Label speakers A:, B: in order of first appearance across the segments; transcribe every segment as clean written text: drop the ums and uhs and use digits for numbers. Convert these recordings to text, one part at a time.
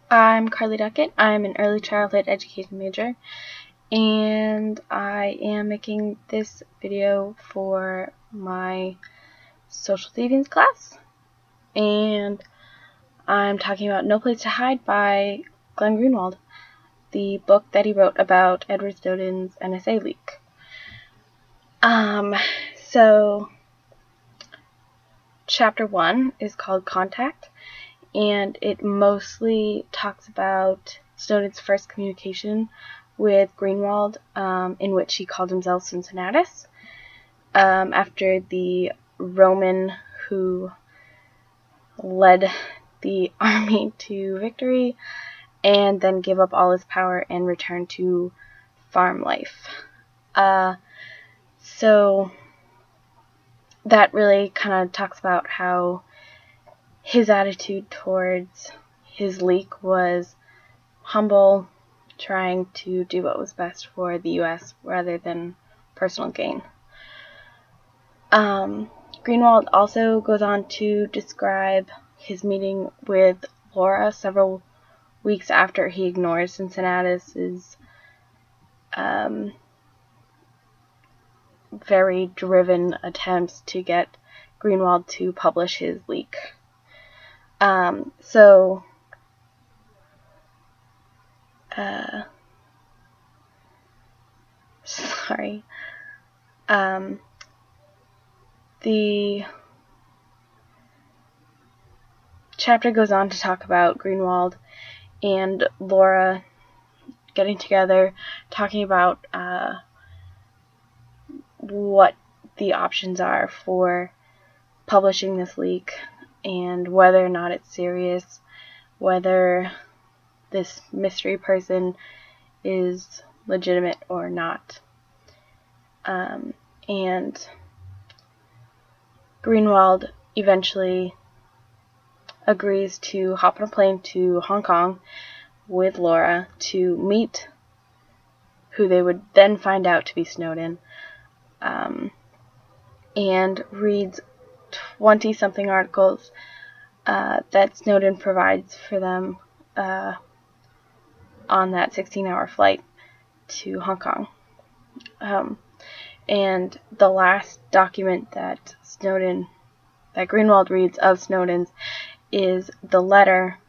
A: I'm Carly Duckett. I'm an early childhood education major, and I am making this video for my social deviance class. And I'm talking about No Place to Hide by Glenn Greenwald, the book that he wrote about Edward Snowden's NSA leak. So chapter 1 is called Contact, and it mostly talks about Snowden's first communication with Greenwald, in which he called himself Cincinnatus, after the Roman who led the army to victory and then gave up all his power and returned to farm life. So that really kind of talks about how his attitude towards his leak was humble, trying to do what was best for the U.S. rather than personal gain. Greenwald also goes on to describe his meeting with Laura several weeks after he ignores Cincinnatus's very driven attempts to get Greenwald to publish his leak. The chapter goes on to talk about Greenwald and Laura getting together, talking about what the options are for publishing this leak and whether or not it's serious, whether this mystery person is legitimate or not. And Greenwald eventually agrees to hop on a plane to Hong Kong with Laura to meet who they would then find out to be Snowden, and reads 20-something articles that Snowden provides for them on that 16-hour flight to Hong Kong. And the last document that Greenwald reads of Snowden's is the letter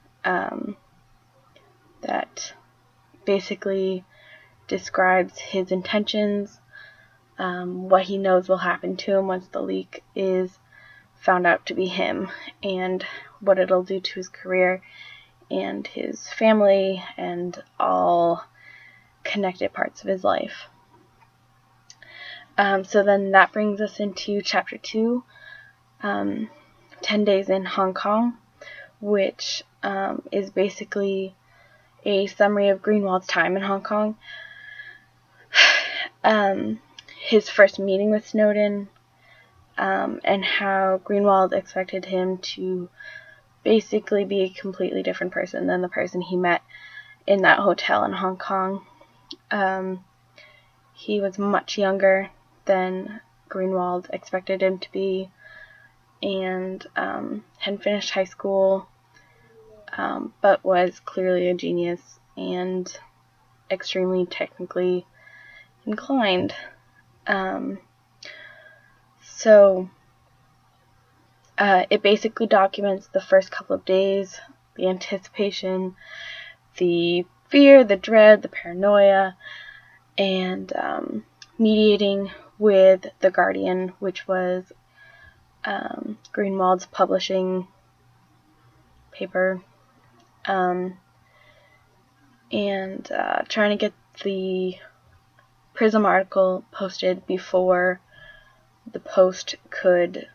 A: that basically describes his intentions, what he knows will happen to him once the leak is found out to be him, and what it'll do to his career and his family and all connected parts of his life. So then that brings us into chapter 2, 10 Days in Hong Kong, which is basically a summary of Greenwald's time in Hong Kong, his first meeting with Snowden, and how Greenwald expected him to basically be a completely different person than the person he met in that hotel in Hong Kong. He was much younger than Greenwald expected him to be, and hadn't finished high school, but was clearly a genius and extremely technically inclined. It basically documents the first couple of days, the anticipation, the fear, the dread, the paranoia, and mediating with The Guardian, which was Greenwald's publishing paper, and trying to get the Prism article posted before the Post could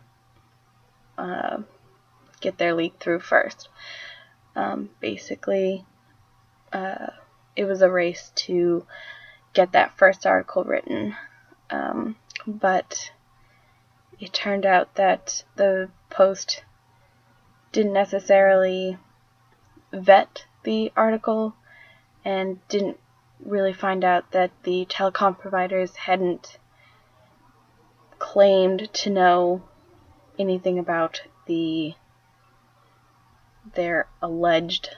A: get their leak through first. Basically, it was a race to get that first article written, but it turned out that the Post didn't necessarily vet the article and didn't really find out that the telecom providers hadn't claimed to know anything about their alleged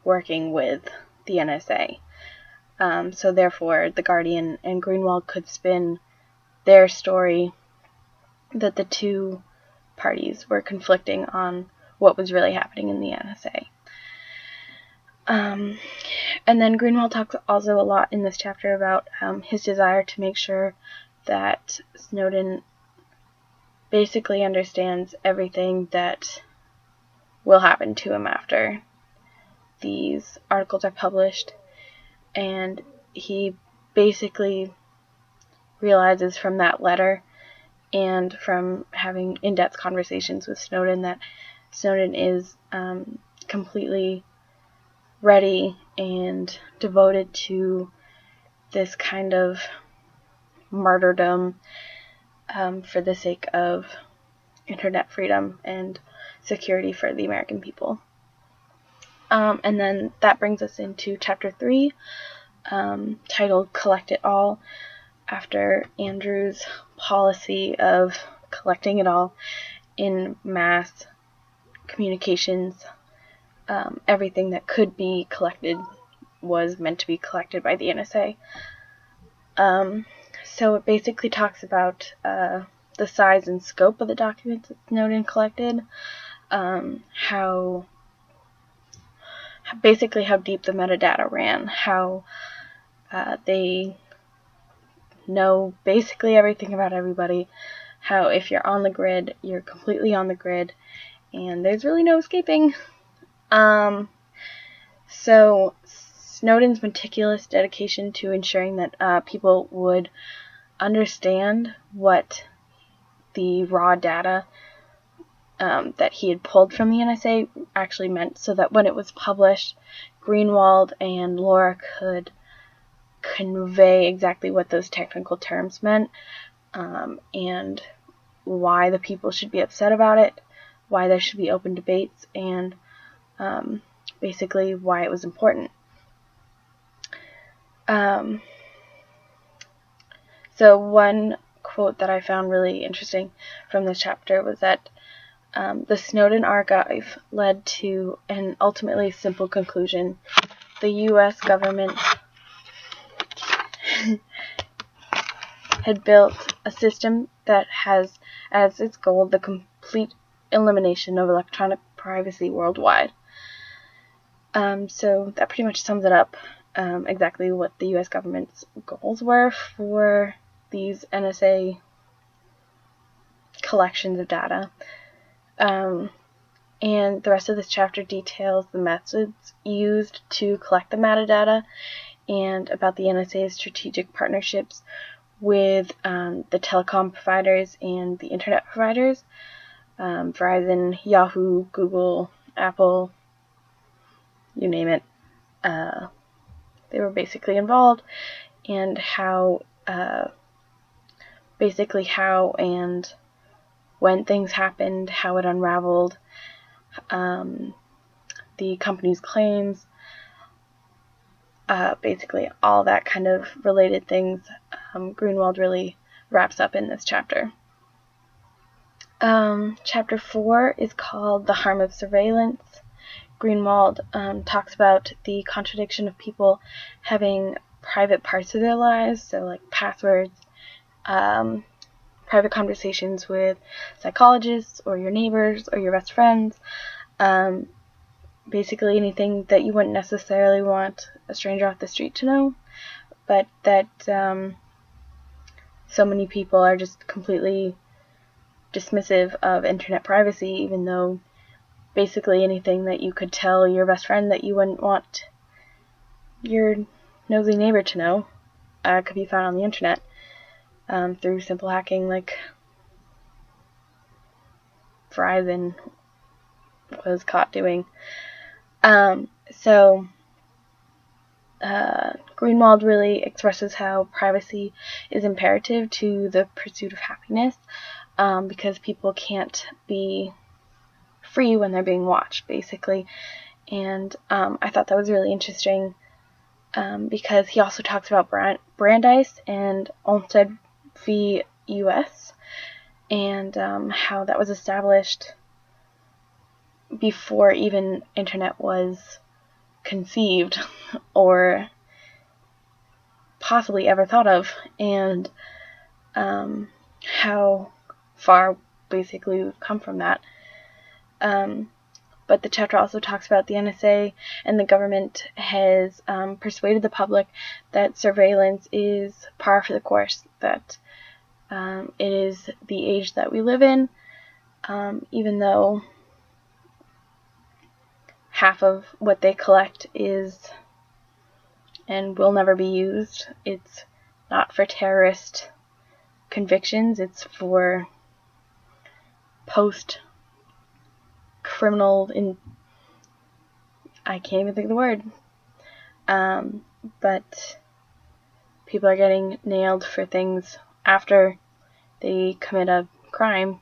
A: working with the NSA. So therefore, The Guardian and Greenwald could spin their story that the two parties were conflicting on what was really happening in the NSA. And then Greenwald talks also a lot in this chapter about his desire to make sure that Snowden basically understands everything that will happen to him after these articles are published. And he basically realizes from that letter and from having in-depth conversations with Snowden that Snowden is completely ready and devoted to this kind of martyrdom for the sake of internet freedom and security for the American people. And then that brings us into chapter 3, titled Collect It All, after Andrew's policy of collecting it all in mass communications. Everything that could be collected was meant to be collected by the NSA. So it basically talks about the size and scope of the documents that Snowden collected, how deep the metadata ran, how they know basically everything about everybody, how if you're on the grid, you're completely on the grid, and there's really no escaping. So Snowden's meticulous dedication to ensuring that people would understand what the raw data that he had pulled from the NSA actually meant, so that when it was published, Greenwald and Laura could convey exactly what those technical terms meant, and why the people should be upset about it, why there should be open debates, and basically why it was important. So one quote that I found really interesting from this chapter was that the Snowden archive led to an ultimately simple conclusion. The U.S. government had built a system that has as its goal the complete elimination of electronic privacy worldwide. So that pretty much sums it up, exactly what the U.S. government's goals were for these NSA collections of data. And the rest of this chapter details the methods used to collect the metadata and about the NSA's strategic partnerships with the telecom providers and the internet providers, Verizon, Yahoo, Google, Apple, you name it. They were basically involved, and how and when things happened, how it unraveled, the company's claims, basically all that kind of related things. Greenwald really wraps up in this chapter. Chapter 4 is called The Harm of Surveillance. Greenwald talks about the contradiction of people having private parts of their lives, so like passwords, private conversations with psychologists or your neighbors or your best friends, basically anything that you wouldn't necessarily want a stranger off the street to know, but that so many people are just completely dismissive of internet privacy, even though basically anything that you could tell your best friend that you wouldn't want your nosy neighbor to know could be found on the internet through simple hacking like Verizon was caught doing. So Greenwald really expresses how privacy is imperative to the pursuit of happiness, because people can't be free when they're being watched, basically. And I thought that was really interesting, because he also talks about Brandeis and Olmsted v. U.S. and how that was established before even internet was conceived or possibly ever thought of, and how far basically we've come from that. But the chapter also talks about the NSA and the government has persuaded the public that surveillance is par for the course, that it is the age that we live in, even though half of what they collect is and will never be used. It's not for terrorist convictions, it's for post-criminal, I can't even think of the word, but people are getting nailed for things after they commit a crime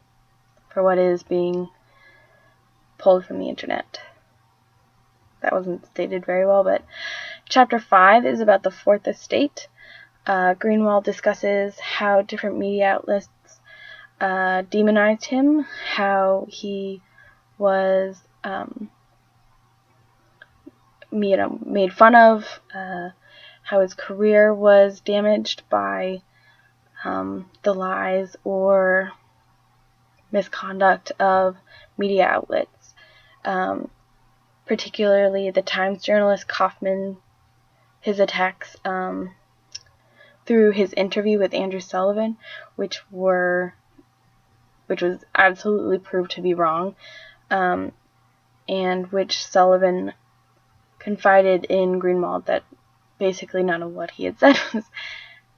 A: for what is being pulled from the internet. That wasn't stated very well, but Chapter 5 is about the Fourth Estate. Greenwald discusses how different media outlets demonized him, how he was made fun of, how his career was damaged by the lies or misconduct of media outlets. Particularly the Times journalist Kaufman, his attacks through his interview with Andrew Sullivan, which was absolutely proved to be wrong, and which Sullivan confided in Greenwald that basically none of what he had said was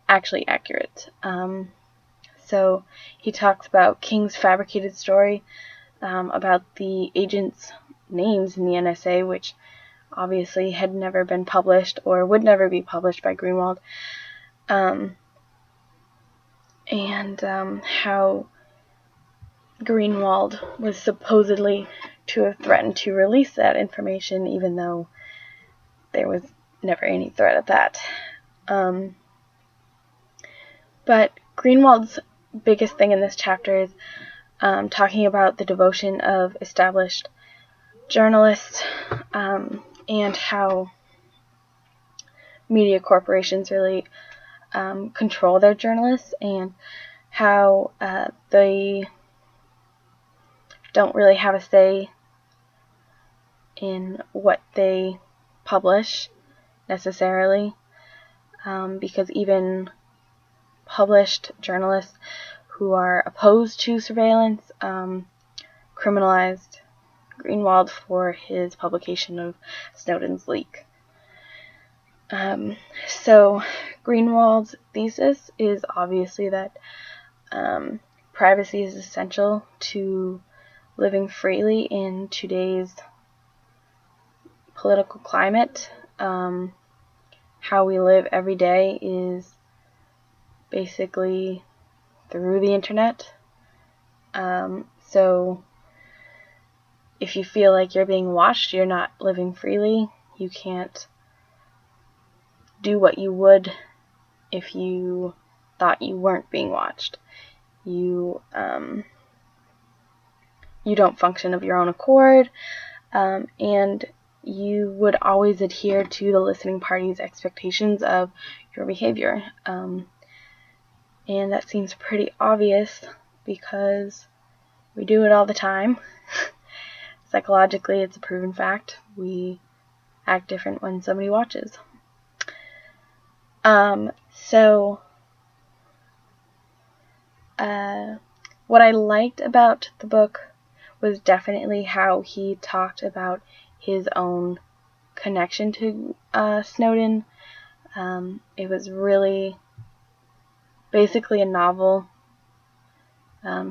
A: actually accurate. So he talks about King's fabricated story about the agents' names in the NSA, which obviously had never been published or would never be published by Greenwald, and how Greenwald was supposedly to have threatened to release that information, even though there was never any threat of that. But Greenwald's biggest thing in this chapter is talking about the devotion of established journalists, and how media corporations really control their journalists, and how they don't really have a say in what they publish necessarily, because even published journalists who are opposed to surveillance criminalized Greenwald for his publication of Snowden's leak. So Greenwald's thesis is obviously that privacy is essential to living freely in today's political climate. How we live every day is basically through the internet. So if you feel like you're being watched, you're not living freely. You can't do what you would if you thought you weren't being watched. You don't function of your own accord, and you would always adhere to the listening party's expectations of your behavior. And that seems pretty obvious because we do it all the time. Psychologically, it's a proven fact. We act different when somebody watches. What I liked about the book was definitely how he talked about his own connection to Snowden. It was really basically a novel,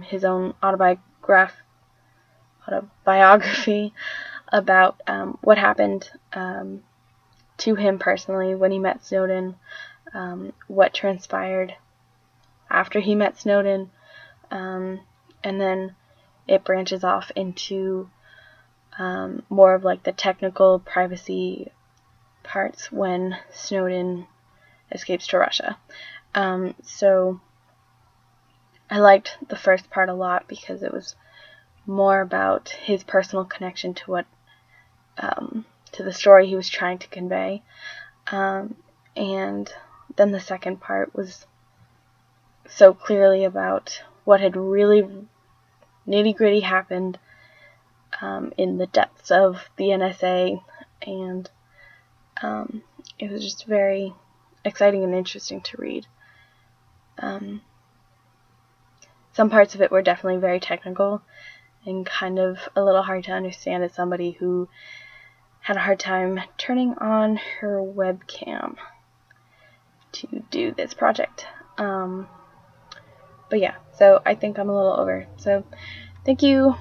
A: his own autobiography about what happened to him personally when he met Snowden, what transpired after he met Snowden, and then it branches off into more of like the technical privacy parts when Snowden escapes to Russia. So I liked the first part a lot because it was more about his personal connection to what to the story he was trying to convey. And then the second part was so clearly about what had really nitty-gritty happened in the depths of the NSA, and it was just very exciting and interesting to read. Some parts of it were definitely very technical and kind of a little hard to understand as somebody who had a hard time turning on her webcam to do this project. But yeah, so I think I'm a little over. So thank you